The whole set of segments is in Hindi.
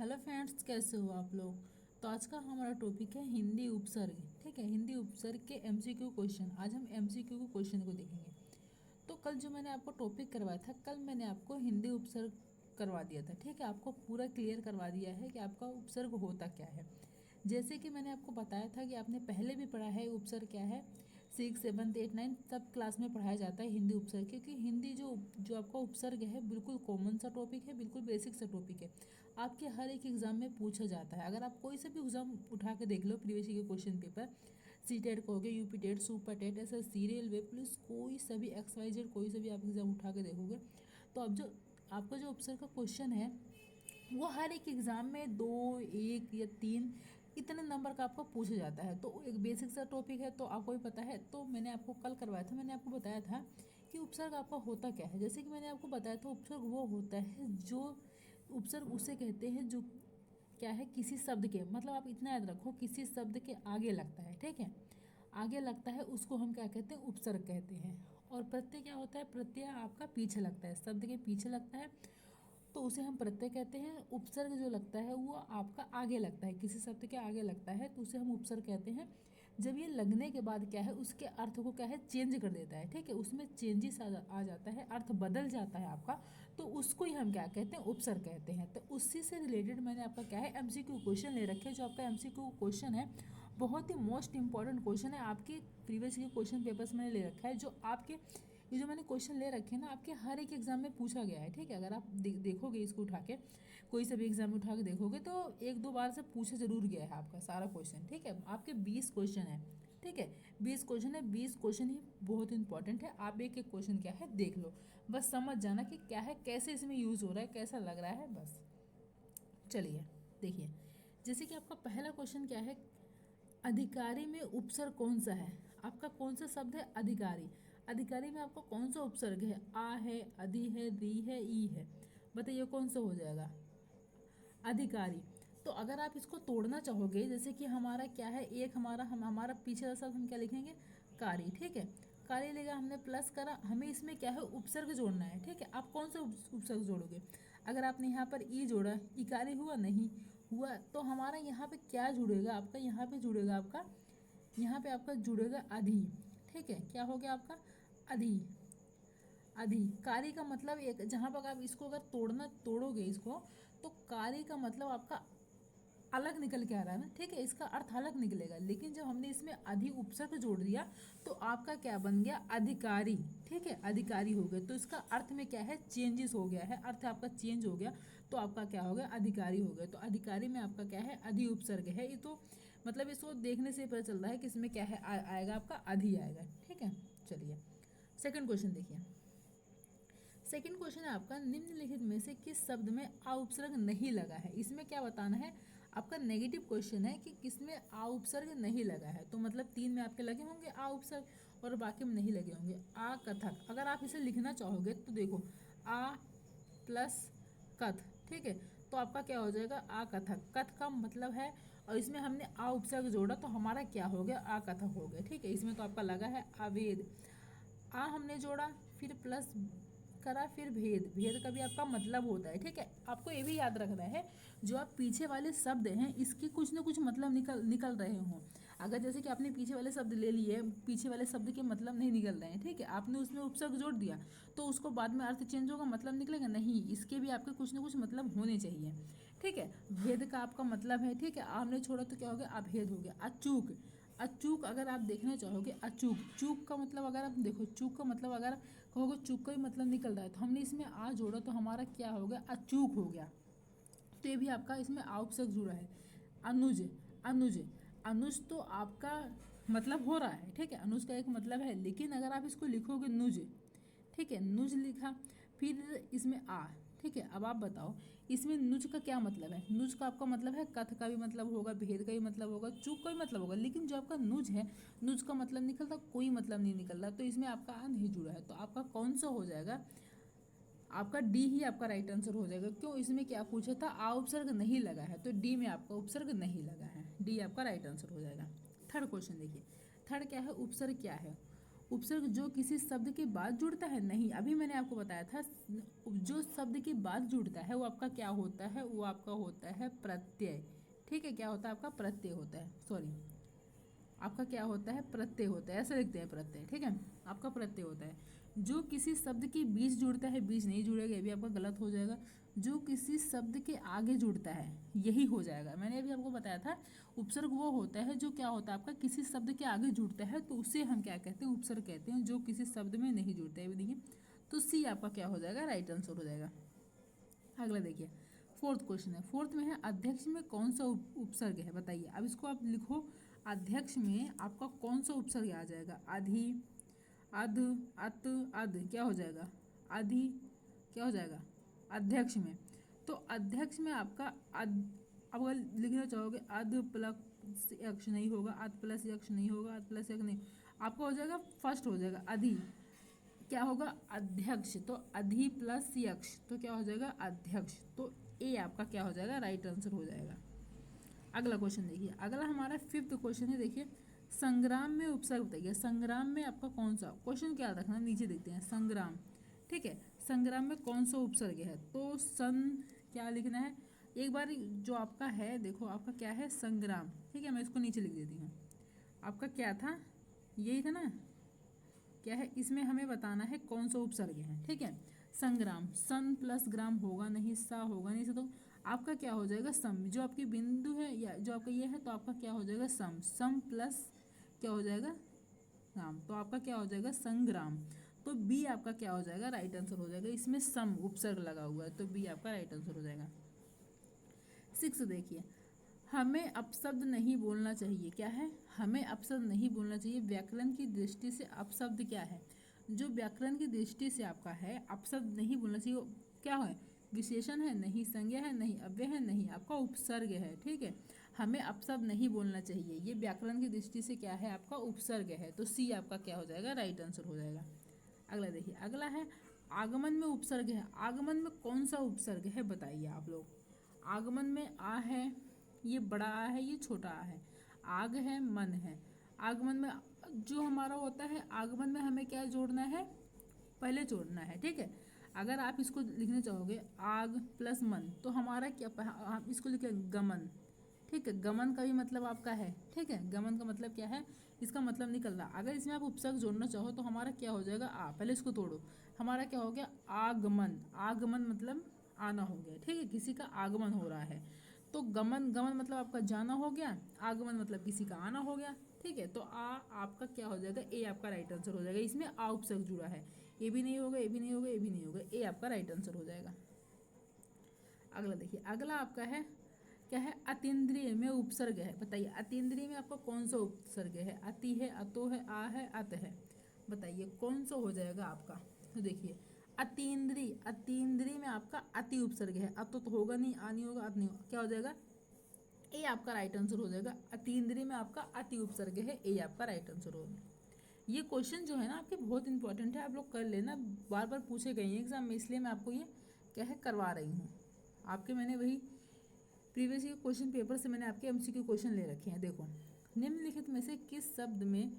हेलो फ्रेंड्स, कैसे हो आप लोग। तो आज का हमारा टॉपिक है हिंदी उपसर्ग। ठीक है, हिंदी उपसर्ग के एमसीक्यू क्वेश्चन। आज हम एमसीक्यू के क्वेश्चन को देखेंगे। तो कल जो मैंने आपको टॉपिक करवाया था, कल मैंने आपको हिंदी उपसर्ग करवा दिया था। ठीक है, आपको पूरा क्लियर करवा दिया है कि आपका उपसर्ग होता क्या है। जैसे कि मैंने आपको बताया था कि आपने पहले भी पढ़ा है उपसर्ग क्या है। 6, 7, 8, 9 सब क्लास में पढ़ाया जाता है हिंदी उपसर्ग, क्योंकि हिंदी जो जो आपका उपसर्ग है बिल्कुल कॉमन सा टॉपिक है, बिल्कुल बेसिक सा टॉपिक है। आपके हर एक एग्जाम में पूछा जाता है। अगर आप कोई से भी एग्जाम उठा के देख लो, प्रीवियस के क्वेश्चन पेपर, सीटेट कहोगे, UP TET, super TET, SSC, railway police, कोई सा भी XYZ कोई से भी आप एग्जाम उठा के देखोगे, तो अब जो आपका जो उपसर्ग का क्वेश्चन है वो हर एक एग्ज़ाम में 2, 1 या 3 इतने नंबर का आपको पूछा जाता है। तो एक बेसिक सा टॉपिक है, तो आपको भी पता है। तो मैंने आपको कल करवाया था, मैंने आपको बताया था कि उपसर्ग आपका होता क्या है। जैसे कि मैंने आपको बताया था, उपसर्ग वो होता है जो उपसर्ग उसे कहते हैं जो क्या है, किसी शब्द के, मतलब आप इतना याद रखो, किसी शब्द के आगे लगता है। ठीक है, आगे लगता है उसको हम क्या कहते हैं, उपसर्ग कहते हैं। और प्रत्यय क्या होता है, प्रत्यय आपका पीछे लगता है, शब्द के पीछे लगता है, तो उसे हम प्रत्यय कहते हैं। उपसर्ग जो लगता है वो आपका आगे लगता है, किसी शब्द के आगे लगता है, तो उसे हम उपसर्ग कहते हैं। जब ये लगने के बाद क्या है, उसके अर्थ को क्या है, चेंज कर देता है। ठीक है, उसमें चेंजेस आ जाता है, अर्थ बदल जाता है आपका, तो उसको ही हम क्या कहते हैं, उपसर्ग कहते हैं। तो उसी से रिलेटेड मैंने आपका क्या है, एमसीक्यू क्वेश्चन ले रखे हैं। जो आपका एमसीक्यू क्वेश्चन है बहुत ही मोस्ट इंपॉर्टेंट क्वेश्चन है, आपके प्रीवियस के क्वेश्चन पेपर्स मैंने ले रखा है। जो आपके ये जो मैंने क्वेश्चन ले रखे हैं ना, आपके हर एक एग्जाम में पूछा गया है। ठीक है, अगर आप देखोगे इसको उठा के, कोई सा भी एग्जाम में उठा के देखोगे, तो 1-2 बार से पूछा जरूर गया है आपका सारा क्वेश्चन। ठीक है, आपके 20 क्वेश्चन है। ठीक है, 20 क्वेश्चन है, 20 क्वेश्चन ही बहुत इंपॉर्टेंट है। आप एक एक क्वेश्चन क्या है देख लो, बस समझ जाना कि क्या है, कैसे इसमें यूज़ हो रहा है, कैसा लग रहा है, बस। चलिए देखिए, जैसे कि आपका पहला क्वेश्चन क्या है, अधिकारी में उपसर्ग कौन सा है। आपका कौन सा शब्द है, अधिकारी। अधिकारी में आपका कौन सा उपसर्ग है, आ है, अधि है, री है, ई है। बताइए कौन सा हो जाएगा, अधिकारी। तो अगर आप इसको तोड़ना चाहोगे, जैसे कि हमारा क्या है, एक हमारा पीछे का शब्द हम क्या लिखेंगे, कारी। ठीक है, कारी लेगा, हमने प्लस करा, हमें इसमें क्या है, उपसर्ग जोड़ना है। ठीक है, आप कौन सा उपसर्ग जोड़ोगे। अगर आपने यहाँ पर ई जोड़ा, इकारी हुआ, नहीं हुआ, तो हमारा यहाँ पे क्या जुड़ेगा, आपका यहाँ पे जुड़ेगा, यहाँ पे आपका जुड़ेगा अधि। ठीक है, क्या हो गया आपका, अधि। अधि कार्य का मतलब एक, जहाँ पर आप इसको अगर तोड़ोगे इसको, तो कार्य का मतलब आपका अलग निकल के आ रहा है ना। ठीक है, इसका अर्थ अलग निकलेगा, लेकिन जब हमने इसमें अधि उपसर्ग जोड़ दिया, तो आपका क्या बन गया, अधिकारी। ठीक है, अधिकारी हो गए, तो इसका अर्थ में क्या है, चेंजेस हो गया है, अर्थ आपका चेंज हो गया, तो आपका क्या हो गया, अधिकारी हो गया। तो अधिकारी में आपका क्या है, अधि उपसर्ग है। ये तो मतलब इसको देखने से पता चल रहा है कि इसमें क्या है, आएगा आपका अधि आएगा। ठीक है, चलिए सेकंड क्वेश्चन देखिए। सेकंड क्वेश्चन है आपका, निम्नलिखित में से किस शब्द में आ उपसर्ग नहीं लगा है। इसमें क्या बताना है, आपका नेगेटिव क्वेश्चन है कि किसमें आ उपसर्ग नहीं लगा है। तो मतलब 3 में आपके लगे होंगे आ उपसर्ग और बाकी में नहीं लगे होंगे। आ कथक, अगर आप इसे लिखना चाहोगे तो देखो, आ प्लस कथ। ठीक है, तो आपका क्या हो जाएगा, आ कथक। कथ का मतलब है, और इसमें हमने आ उपसर्ग जोड़ा, तो हमारा क्या हो गया, आ कथक हो गया। ठीक है, इसमें तो आपका लगा है अवेद। आ हमने जोड़ा, फिर प्लस करा, फिर भेद। भेद का भी आपका मतलब होता है। ठीक है, आपको ये भी याद रखना है, जो आप पीछे वाले शब्द हैं इसके कुछ ना कुछ मतलब निकल रहे हों। अगर जैसे कि आपने पीछे वाले शब्द ले लिए, पीछे वाले शब्द के मतलब नहीं निकल रहे हैं, ठीक है, आपने उसमें उपसर्ग जोड़ दिया, तो उसको बाद में अर्थ चेंज होगा, मतलब निकलेगा नहीं। इसके भी आपके कुछ ना कुछ मतलब होने चाहिए। ठीक है, भेद का आपका मतलब है, ठीक है, आपने छोड़ा तो क्या हो गया, अभेद हो गया। अचूक, अचूक अगर आप देखना चाहोगे, अचूक, चूक का मतलब अगर आप देखो, चूक का मतलब अगर कहोगे, चूक का भी मतलब निकल रहा है, तो हमने इसमें आ जोड़ा, तो हमारा क्या हो गया, अचूक हो गया। तो ये भी आपका इसमें आ उपसर्ग जुड़ा है। अनुज, अनुज, अनुज तो आपका मतलब हो रहा है। ठीक है, अनुज का एक मतलब है, लेकिन अगर आप इसको लिखोगे नुज, ठीक है, नुज लिखा, फिर इसमें आ। ठीक है, अब आप बताओ इसमें नुज का क्या मतलब है। नुज का आपका मतलब है, कथ का भी मतलब होगा, भेद का भी मतलब होगा, चूक का भी मतलब होगा, लेकिन जो आपका नुज है, नुज का मतलब निकलता, कोई मतलब नहीं निकल रहा, तो इसमें आपका आ नहीं जुड़ा है। तो आपका कौन सा हो जाएगा, आपका डी ही आपका राइट आंसर हो जाएगा। क्यों, इसमें क्या पूछा था, आ उपसर्ग नहीं लगा है, तो डी में आपका उपसर्ग नहीं लगा है, डी आपका राइट आंसर हो जाएगा। थर्ड क्वेश्चन देखिए, थर्ड क्या है, उपसर्ग क्या है। उपसर्ग जो किसी शब्द के बाद जुड़ता है, नहीं, अभी मैंने आपको बताया था जो शब्द के बाद जुड़ता है वो आपका क्या होता है, वो आपका होता है प्रत्यय। ठीक है, क्या होता है आपका प्रत्यय होता है, सॉरी आपका क्या होता है प्रत्यय होता है, ऐसा लिखते हैं प्रत्यय। ठीक है, आपका प्रत्यय होता है। जो किसी शब्द के बीच जुड़ता है, बीच नहीं जुड़ेगा, ये भी आपका गलत हो जाएगा। जो किसी शब्द के आगे जुड़ता है यही हो जाएगा। मैंने अभी आपको बताया था उपसर्ग वो होता है जो क्या होता है आपका किसी शब्द के आगे जुड़ता है, तो उसे हम क्या कहते हैं, उपसर्ग कहते हैं। जो किसी शब्द में नहीं जुड़ता है, देखिए तो सी आपका क्या हो जाएगा, राइट आंसर हो जाएगा। अगला देखिए, फोर्थ क्वेश्चन है। फोर्थ में है अध्यक्ष में कौन सा उपसर्ग है, बताइए। अब इसको आप लिखो, अध्यक्ष में आपका कौन सा उपसर्ग आ जाएगा, अधि, अध, अत, अध, क्या हो जाएगा, अधि, क्या हो जाएगा अध्यक्ष में। तो अध्यक्ष में आपका अब अगर लिखना चाहोगे अध प्लस यक्ष नहीं होगा, अध प्लस यक्ष नहीं होगा, अध प्लस यक्ष नहीं, आपका हो जाएगा फर्स्ट हो जाएगा अधि, क्या होगा अध्यक्ष, तो अधि प्लस यक्ष तो क्या हो जाएगा अध्यक्ष, तो ए आपका क्या हो जाएगा, राइट आंसर हो जाएगा। अगला क्वेश्चन देखिए, अगला हमारा फिफ्थ क्वेश्चन है। देखिए, संग्राम में उपसर्ग बताइए। संग्राम में आपका कौन सा, क्वेश्चन क्या रखना, नीचे देखते हैं संग्राम। ठीक है, संग्राम में कौन सा उपसर्ग है, तो सन क्या लिखना है, एक बार जो आपका है देखो, आपका क्या है संग्राम। ठीक है, मैं इसको नीचे लिख देती हूँ। आपका क्या था, यही था ना, क्या है इसमें हमें बताना है कौन सा उपसर्ग है। ठीक है, संग्राम, सन प्लस ग्राम होगा नहीं, सा होगा नहीं, तो आपका क्या हो जाएगा सम, जो आपकी बिंदु है या जो आपका ये है तो आपका क्या हो जाएगा सम, सम प्लस क्या हो जाएगा ग्राम, तो आपका क्या हो जाएगा संग्राम। तो बी आपका क्या हो जाएगा, राइट आंसर हो जाएगा। इसमें सम उपसर्ग लगा हुआ है तो बी आपका राइट आंसर हो जाएगा। 6 देखिए, हमें अपशब्द नहीं बोलना चाहिए, क्या है, हमें अपशब्द नहीं बोलना चाहिए। व्याकरण की दृष्टि से अपशब्द क्या है, जो व्याकरण की दृष्टि से आपका है अपशब्द नहीं बोलना चाहिए, वो क्या है, विशेषण है नहीं, संज्ञा है नहीं, अव्यय है नहीं, आपका उपसर्ग है। ठीक है, हमें अपशब्द नहीं बोलना चाहिए, ये व्याकरण की दृष्टि से क्या है आपका उपसर्ग है, तो सी आपका क्या हो जाएगा, राइट आंसर हो जाएगा। अगला देखिए, अगला है आगमन में उपसर्ग है। आगमन में कौन सा उपसर्ग है, बताइए आप लोग। आगमन में आ है, ये बड़ा आ है, ये छोटा आ है, आग है मन है। आगमन में जो हमारा होता है, आगमन में हमें क्या जोड़ना है, पहले जोड़ना है। ठीक है, अगर आप इसको लिखना चाहोगे आग प्लस मन, तो हमारा क्या, आप इसको लिखे गमन। ठीक है, गमन का भी मतलब आपका है। ठीक है, गमन का मतलब क्या है, इसका मतलब निकल रहा। अगर इसमें आप उपसर्ग जोड़ना चाहो तो हमारा क्या हो जाएगा आ, पहले इसको तोड़ो, हमारा क्या हो गया आगमन। आगमन मतलब आना हो गया। ठीक है, किसी का आगमन हो रहा है, तो गमन, गमन मतलब आपका जाना हो गया, आगमन मतलब किसी का आना हो गया। ठीक है, तो आ आपका क्या हो जाएगा, ए आपका राइट आंसर हो जाएगा। इसमें आ उपसर्ग जुड़ा है, ए भी नहीं होगा, ए भी नहीं होगा, ए भी नहीं होगा, ए आपका राइट आंसर हो जाएगा। अगला देखिए, अगला आपका है क्या है, अतीन्द्रिय में उपसर्ग है, बताइए अतीन्द्रिय में आपका कौन सा उपसर्ग है, अति है, अतो है, आ है, अत है, बताइए कौन सा हो जाएगा आपका। तो देखिए अतीन्द्रिय, अतीन्द्रिय में आपका अति उपसर्ग है, अतो तो होगा नहीं, आ नहीं होगा, अत नहीं होगा, क्या हो जाएगा, ए आपका राइट आंसर हो जाएगा। अतीन्द्रिय में आपका अति उपसर्ग है, ए आपका राइट आंसर होगा। ये क्वेश्चन जो है ना आपके बहुत इंपॉर्टेंट है, आप लोग कर लेना, बार बार पूछे गए हैं एग्जाम में, इसलिए मैं आपको ये क्या है करवा रही हूँ। आपके मैंने वही प्रीवियस ईयर क्वेश्चन पेपर से मैंने आपके एमसीक्यू क्वेश्चन ले रखे हैं। देखो, निम्नलिखित में से किस शब्द में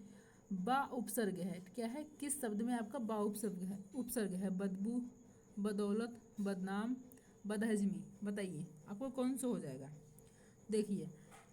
बा उपसर्ग है, क्या है, किस शब्द में आपका बा उपसर्ग है, बदबू, बदौलत, बदनाम, बदहजमी, बताइए आपको कौन सा हो जाएगा। देखिए,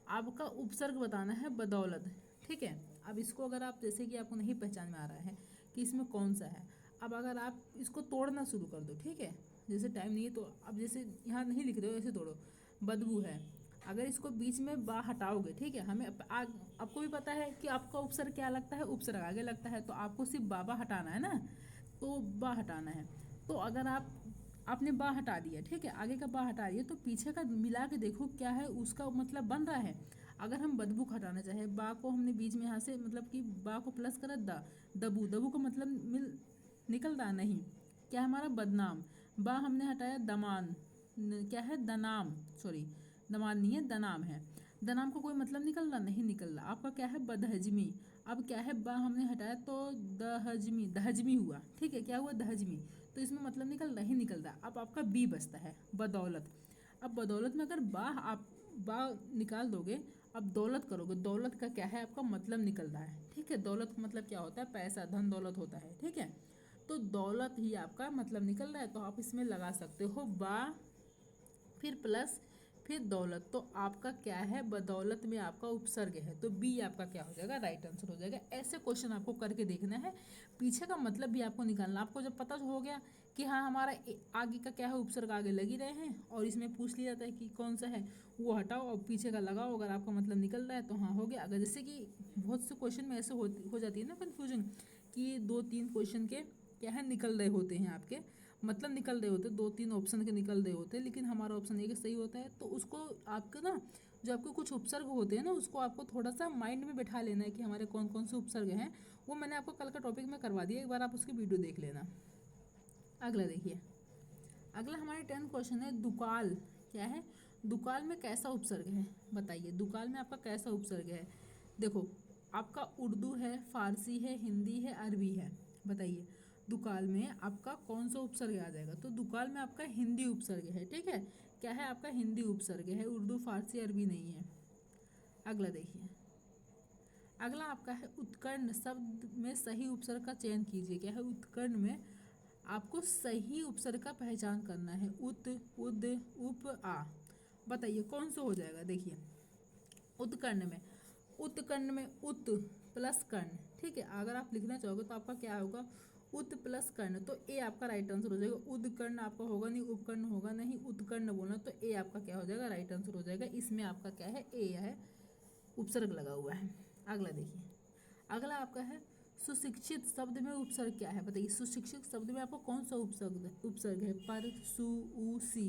आपका उपसर्ग बताना है बदौलत। ठीक है, अब इसको अगर आप जैसे कि आपको नहीं पहचान में आ रहा है कि इसमें कौन सा है, अब अगर आप इसको तोड़ना शुरू कर दो, ठीक है, जैसे टाइम नहीं है तो अब जैसे यहाँ नहीं लिख रहे हो ऐसे तोड़ो, बदबू है, अगर इसको बीच में बा हटाओगे, ठीक है, हमें आपको भी पता है कि आपका उपसर्ग क्या लगता है, उपसर्ग आगे लगता है, तो आपको सिर्फ बाबा हटाना है ना, तो बा हटाना है। तो अगर आपने बा हटा दिया, ठीक है, आगे का बा हटा दिया, तो पीछे का मिला के देखो क्या है उसका मतलब बन रहा है। अगर हम बदबू हटाना चाहे, बा को हमने बीच में यहाँ से मतलब कि बा को प्लस करा दा, दबू, दबू का मतलब निकल रहा नहीं, क्या है हमारा बदनाम, बा हमने हटाया दमान, क्या है दनाम, सॉरी दमान नहीं है दनाम है, दनाम का कोई मतलब निकल रहा नहीं, निकल रहा। आपका क्या है बदहजमी, अब क्या है बा हमने हटाया तो दहजमी, दहजमी हुआ। ठीक है, क्या हुआ दहजमी, तो इसमें मतलब निकल रहा ही निकल रहा। अब आपका बी बचता है बदौलत। अब बदौलत में अगर आप बा निकाल दोगे, अब दौलत करोगे, दौलत का क्या है आपका मतलब निकल रहा है, ठीक है। दौलत का मतलब क्या होता है, पैसा, धन दौलत होता है, ठीक है। तो दौलत ही आपका मतलब निकल रहा है, तो आप इसमें लगा सकते हो बा, फिर प्लस, फिर दौलत। तो आपका क्या है, बदौलत में आपका उपसर्ग है, तो बी आपका क्या हो जाएगा, राइट आंसर हो जाएगा। ऐसे क्वेश्चन आपको करके देखना है, पीछे का मतलब भी आपको निकालना। आपको जब पता हो गया कि हाँ हमारा आगे का क्या है, उपसर्ग आगे लग ही रहे हैं, और इसमें पूछ लिया जाता है कि कौन सा है, वो हटाओ और पीछे का लगाओ, अगर आपका मतलब निकल रहा है तो हाँ हो गया। अगर जैसे कि बहुत से क्वेश्चन में ऐसे हो जाती है ना कन्फ्यूजन, कि 2-3 क्वेश्चन के क्या है निकल रहे होते हैं, आपके मतलब निकल रहे होते, 2-3 ऑप्शन के निकल रहे होते हैं, लेकिन हमारा ऑप्शन एक सही होता है। तो उसको आपको ना, जो आपके कुछ उपसर्ग होते हैं ना, उसको आपको थोड़ा सा माइंड में बैठा लेना है कि हमारे कौन कौन से उपसर्ग हैं। वो मैंने आपको कल का टॉपिक में करवा दिया, एक बार आप उसकी वीडियो देख लेना। अगला देखिए, अगला हमारे 10 क्वेश्चन है, दुकाल क्या है, दुकाल में कैसा उपसर्ग है, बताइए दुकाल में आपका कैसा उपसर्ग है। देखो आपका उर्दू है, फारसी है, हिंदी है, अरबी है, बताइए दुकाल में आपका कौन सा उपसर्ग आ जाएगा। तो दुकाल में आपका हिंदी उपसर्ग है, ठीक है, क्या है आपका हिंदी उपसर्ग है, उर्दू फारसी अरबी नहीं है। अगला देखिए, अगला आपका है उत्कर्ण शब्द में सही उपसर्ग का चयन कीजिए। क्या है, उत्कर्ण में आपको सही उपसर्ग का पहचान करना है। उत, उद, उप, आ, बताइए कौन सा हो जाएगा। देखिए उत्कर्ण में, उत्कर्ण में उत प्लस कर्ण, ठीक है। अगर आप लिखना चाहोगे तो आपका क्या होगा, उत प्लस कर्ण, तो ए आपका राइट आंसर हो जाएगा। उदकर्ण आपका होगा नहीं, उपकर्ण होगा नहीं, उत्कर्ण बोलना, तो ए आपका क्या हो जाएगा, राइट आंसर हो जाएगा। इसमें आपका क्या है, ए है, उपसर्ग लगा हुआ है। अगला देखिए, अगला आपका है सुशिक्षित शब्द में उपसर्ग क्या है, बताइए सुशिक्षित शब्द में आपको कौन सा उपसर्ग है, पर, सु, उ, सी।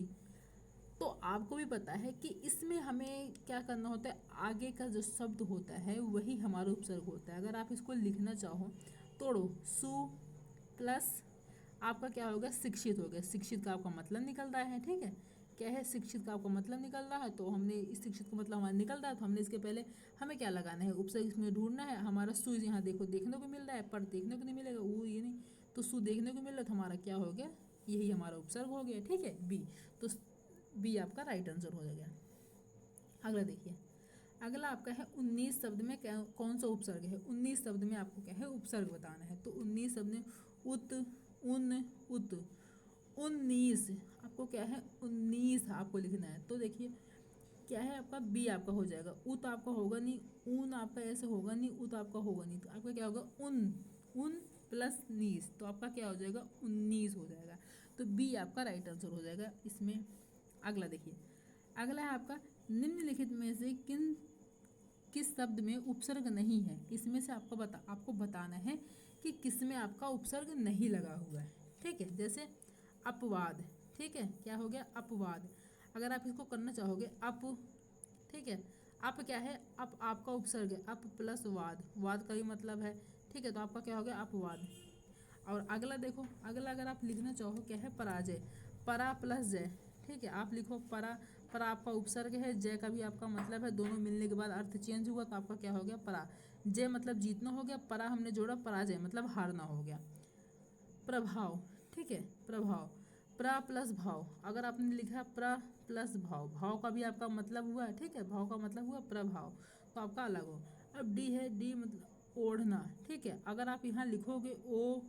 तो आपको भी पता है कि इसमें हमें क्या करना होता है, आगे का जो शब्द होता है वही हमारा उपसर्ग होता है। अगर आप इसको लिखना चाहो, तोड़ो, सु प्लस आपका क्या होगा, शिक्षित हो गया, शिक्षित का आपका मतलब निकल रहा है, ठीक है। क्या है, शिक्षित का आपका मतलब निकल रहा है, तो हमने इस शिक्षित का मतलब हमारा निकल रहा है, तो हमने इसके पहले हमें क्या लगाना है, उपसर्ग इसमें ढूंढना है। हमारा सु यहाँ देखो देखने को मिल रहा है, पर देखने को नहीं मिलेगा, वो ये नहीं, तो सु देखने को मिल रहा है, तो हमारा क्या हो गया, यही हमारा उपसर्ग हो गया, ठीक है, बी। तो बी आपका राइट आंसर हो जाएगा। अगला देखिए, अगला आपका है 19 शब्द में कौन सा उपसर्ग है। 19 शब्द में आपको क्या है, उपसर्ग बताना है। तो 19 शब्द में उत, उन, उत, 19 आपको क्या है, 19 आपको लिखना है। तो देखिए क्या है आपका, बी आपका हो जाएगा। उत आपका होगा नहीं, ऊन आपका ऐसे होगा नहीं, उत आपका होगा नहीं, तो आपका क्या होगा, उन, उन प्लस नीस, तो आपका क्या हो जाएगा, 19 हो जाएगा। तो बी आपका राइट आंसर हो जाएगा इसमें। अगला देखिए, अगला है आपका निम्नलिखित में से किस शब्द में उपसर्ग नहीं है। इसमें से आपको बताना है कि किस में आपका उपसर्ग नहीं लगा हुआ है, ठीक है। जैसे अपवाद, ठीक है, क्या हो गया, अपवाद। अगर आप इसको करना चाहोगे अप, ठीक है, अप क्या है, अप आपका उपसर्ग है, अप प्लस वाद, वाद का भी मतलब है, ठीक है, तो आपका क्या हो गया, अपवाद। और अगला देखो, अगला अगर आप लिखना चाहो क्या है, पराजय, परा प्लस जय, ठीक है, आप लिखो परा, परा आपका उपसर्ग है, जय का भी आपका मतलब है, दोनों मिलने के बाद अर्थ चेंज हुआ, तो आपका क्या हो गया, परा। जय मतलब जीतना हो गया, परा हमने जोड़ा, पराजय मतलब हारना हो गया। प्रभाव, ठीक है, प्रभाव, प्रा प्लस भाव, अगर आपने लिखा प्रा प्लस भाव, भाव का भी आपका मतलब हुआ, ठीक है, भाव का मतलब हुआ प्रभाव, तो आपका अलग हो। अब डी है, डी मतलब ओढ़ना, ठीक है, अगर आप यहाँ लिखोगे ओ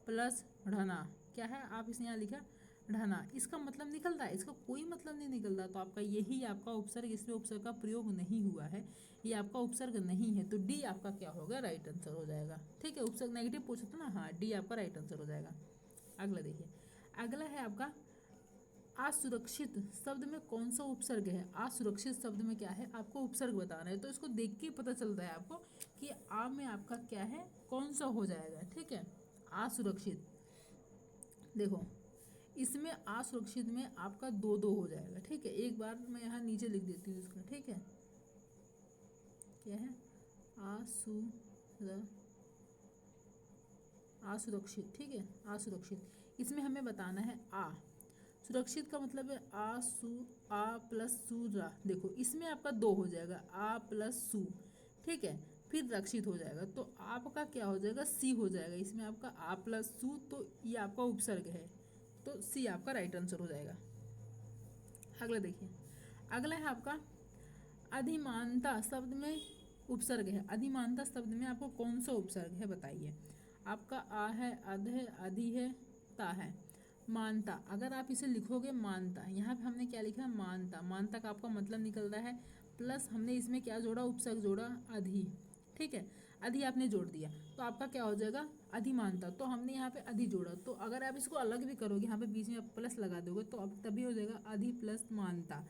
प्लस ढना, क्या है, आप इसे यहाँ लिखा ढना, इसका मतलब निकल रहा है, इसका कोई मतलब नहीं निकल रहा, तो आपका यही आपका उपसर्ग, इसमें उपसर्ग का प्रयोग नहीं हुआ है, ये आपका उपसर्ग नहीं है, तो डी आपका क्या होगा, राइट आंसर हो जाएगा, ठीक है। उपसर्ग नेगेटिव पूछा था ना, हाँ, डी आपका राइट आंसर हो जाएगा। अगला देखिए, अगला है आपका असुरक्षित शब्द में कौन सा उपसर्ग है। असुरक्षित शब्द में क्या है, आपको उपसर्ग बताना है, तो इसको देख के पता चलता है आपको कि आ में आपका क्या है, कौन सा हो जाएगा, ठीक है। असुरक्षित, देखो इसमें असुरक्षित में आपका दो दो हो जाएगा, ठीक है। एक बार मैं यहाँ नीचे लिख देती हूँ इसका, ठीक है, क्या है, असुरक्षित, ठीक है, असुरक्षित, इसमें हमें बताना है आ, सुरक्षित का मतलब है आ प्लस सु रा, देखो इसमें आपका दो हो जाएगा, आ प्लस सु, ठीक है, फिर रक्षित हो जाएगा, तो आपका क्या हो जाएगा, सी हो जाएगा, इसमें आपका आ प्लस सु, तो ये आपका उपसर्ग है, तो सी आपका राइट आंसर हो जाएगा। अगला देखिए, अगला है आपका अधिमानता शब्द में उपसर्ग है। अधिमानता शब्द में आपको कौन सा उपसर्ग है बताइए। आपका आ है, अध है, अधि है, ता है। मानता, अगर आप इसे लिखोगे मानता, यहाँ पे हमने क्या लिखा है मानता। मानता का आपका मतलब निकल रहा है प्लस हमने इसमें क्या जोड़ा, उपसर्ग जोड़ा अधि। ठीक है, अधि आपने जोड़ दिया तो आपका क्या हो जाएगा अधिमानता। तो हमने यहाँ पे अधि जोड़ा, तो अगर आप इसको अलग भी करोगे, यहाँ पे बीच में आप प्लस लगा दोगे तो अब तभी हो जाएगा अधि प्लस मानता।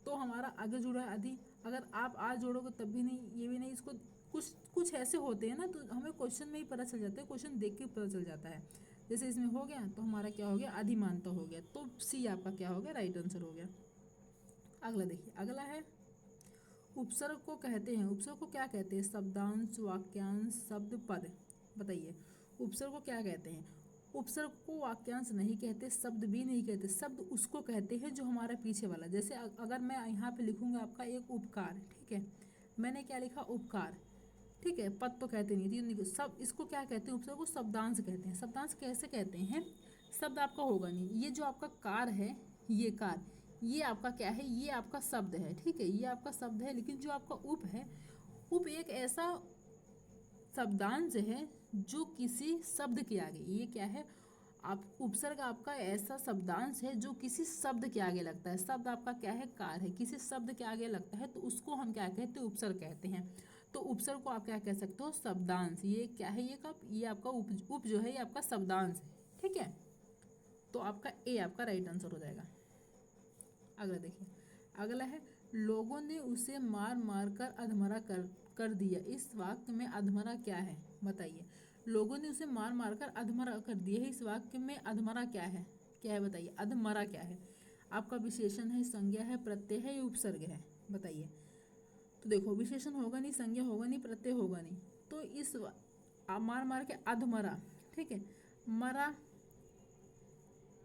तो हमारा आगे जुड़ा है अधि। अगर आप आज जोड़ोगे तब भी नहीं, ये भी नहीं, इसको कुछ कुछ ऐसे होते हैं ना, तो हमें क्वेश्चन में ही पता चल जाता है, क्वेश्चन देख के पता चल जाता है। जैसे इसमें हो गया तो हमारा क्या हो गया अधिमानता हो गया, तो सी आपका क्या हो गया राइट आंसर हो गया। अगला देखिए, अगला है उपसर्ग को कहते हैं, उपसर्ग को क्या कहते हैं, शब्दांश, वाक्यांश, शब्द, पद। बताइए उपसर्ग को क्या कहते हैं। उपसर्ग को वाक्यांश नहीं कहते, शब्द भी नहीं कहते, शब्द उसको कहते हैं जो हमारा पीछे वाला। जैसे अगर मैं यहाँ पे लिखूंगा आपका एक उपकार, ठीक है, मैंने क्या लिखा उपकार, ठीक है, पद तो कहते नहीं थे, सब इसको क्या कहते हैं उपसर्ग को शब्दांश कहते हैं। शब्दांश कैसे कहते हैं, शब्द आपका होगा नहीं, ये जो आपका कार है, ये कार, ये आपका क्या है, ये आपका शब्द है, ठीक है, ये आपका शब्द है। लेकिन जो आपका उप है, उप एक ऐसा शब्दांश है जो किसी शब्द के आगे, ये क्या है आप उपसर्ग आपका ऐसा शब्दांश है जो किसी शब्द के आगे लगता है। शब्द आपका क्या है कार है, किसी शब्द के आगे लगता है तो उसको हम क्या कहते हैं उपसर्ग कहते हैं। तो उपसर्ग को आप क्या कह सकते हो शब्दांश। ये क्या है, ये कब, ये आपका उप जो है ये आपका शब्दांश है, ठीक है। तो आपका ए आपका राइट आंसर हो जाएगा। अगला देखिए, अगला है लोगों ने उसे मार मार कर अधमरा कर दिया। इस वाक्य में अधमरा क्या है बताइए। लोगों ने उसे मार मार कर अधमरा कर दिया है, इस वाक्य में अधमरा क्या है, क्या है बताइए, अधमरा क्या है। आपका विशेषण है, संज्ञा है, प्रत्यय है या उपसर्ग है बताइए। तो देखो विशेषण होगा नहीं, संज्ञा होगा नहीं, प्रत्यय होगा नहीं, तो इस मार मार के अधमरा, ठीक है, मरा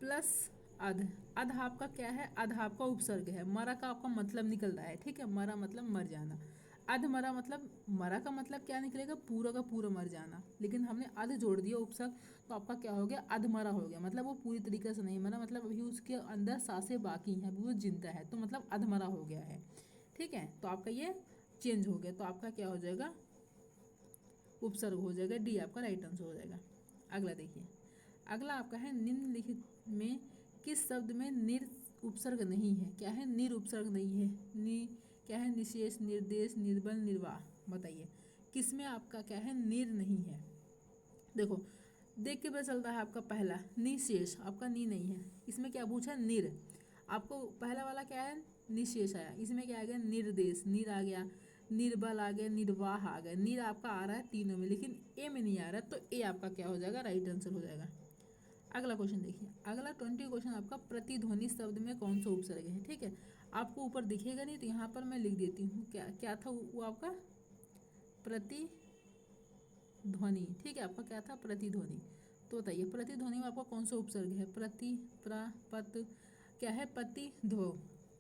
प्लस अध, अध आपका क्या है, अध आपका उपसर्ग है। मरा का आपका मतलब निकल रहा है, ठीक है, मरा मतलब मर जाना। अध मरा मतलब, मरा का मतलब क्या निकलेगा पूरा का पूरा मर जाना, लेकिन हमने अध जोड़ दिया उपसर्ग, तो आपका क्या हो गया अधमरा हो गया। मतलब वो पूरी तरीके से नहीं मरा, मतलब अभी उसके अंदर सांसें बाकी हैं, अभी वो जिंदा है, तो मतलब अधमरा हो गया है, ठीक है। तो आपका ये चेंज हो गया, तो आपका क्या हो जाएगा उपसर्ग हो जाएगा, डी आपका राइट आंसर हो जाएगा। अगला देखिए, अगला आपका है निम्नलिखित में किस शब्द में निर उपसर्ग नहीं है। क्या है निर उपसर्ग नहीं है, क्या है निशेष, निर्देश, निर्बल, निर्वाह। बताइए किस में आपका क्या है निर नहीं है। देखो देख के पता चलता है आपका पहला निशेष, आपका नी नहीं है, इसमें क्या पूछा निर। आपको पहला वाला क्या है निशेष आया, इसमें क्या आ गया निर्देश, निर आ गया, निर्बल आ गया, निर्वाह आ गया। निर आपका आ रहा है तीनों में, लेकिन ए में नहीं आ रहा, तो ए आपका क्या हो जाएगा राइट आंसर हो जाएगा। अगला क्वेश्चन देखिए, अगला 20 क्वेश्चन आपका प्रतिध्वनि शब्द में कौन सा उपसर्ग है, ठीक है। आपको ऊपर दिखेगा नहीं तो यहाँ पर मैं लिख देती हूँ, क्या क्या था वो आपका प्रतिध्वनि, ठीक है, आपका क्या था प्रतिध्वनि। तो बताइए प्रतिध्वनि में आपका कौन सा उपसर्ग है, प्रति, प्र, पत, क्या है पति ध्व,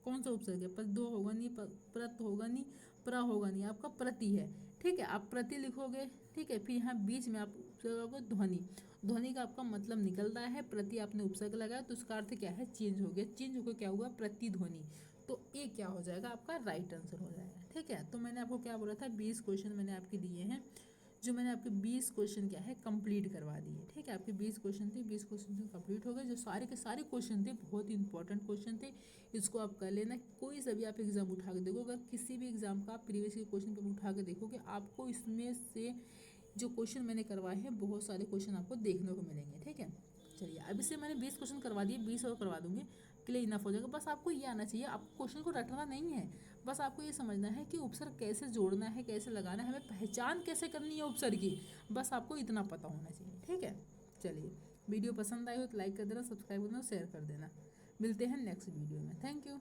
कौन सा उपसर्ग है, पत दो होगा नहीं, प्रत होगा नहीं, प्र होगा नहीं, आपका प्रति है, ठीक है। आप प्रति लिखोगे, ठीक है, फिर यहाँ बीच में आप उपसर्ग ध्वनि, ध्वनि का आपका मतलब निकल रहा है, प्रति आपने उपसर्ग लगाया तो उसका अर्थ क्या है चेंज हो गया, चेंज होकर क्या हुआ प्रतिध्वनि। तो ये क्या हो जाएगा आपका राइट आंसर हो जाएगा, ठीक है। तो मैंने आपको क्या बोला था 20 क्वेश्चन मैंने आपके दिए हैं, जो मैंने आपके 20 क्वेश्चन क्या है कंप्लीट करवा दिए, ठीक है। आपके 20 क्वेश्चन थे, 20 क्वेश्चन कंप्लीट हो गए। जो सारे के सारे क्वेश्चन थे बहुत ही इंपॉर्टेंट क्वेश्चन थे, इसको आप कर लेना। कोई सा भी आप एग्जाम उठा के देखो, अगर किसी भी एग्जाम का आप प्रीवियस के क्वेश्चन पेपर उठा के देखोगे, आपको इसमें से जो क्वेश्चन मैंने करवाए हैं बहुत सारे क्वेश्चन आपको देखने को मिलेंगे, ठीक है। चलिए अभी से मैंने 20 क्वेश्चन करवा दिए, 20 और करवा दूंगी, के लिए इनफ हो जाएगा। बस आपको ये आना चाहिए, आपको क्वेश्चन को रटना नहीं है, बस आपको ये समझना है कि उपसर्ग कैसे जोड़ना है, कैसे लगाना है, हमें पहचान कैसे करनी है उपसर्ग की, बस आपको इतना पता होना चाहिए, ठीक है। चलिए वीडियो पसंद आई हो तो लाइक कर देना, सब्सक्राइब कर देना, शेयर कर देना। मिलते हैं नेक्स्ट वीडियो में, थैंक यू।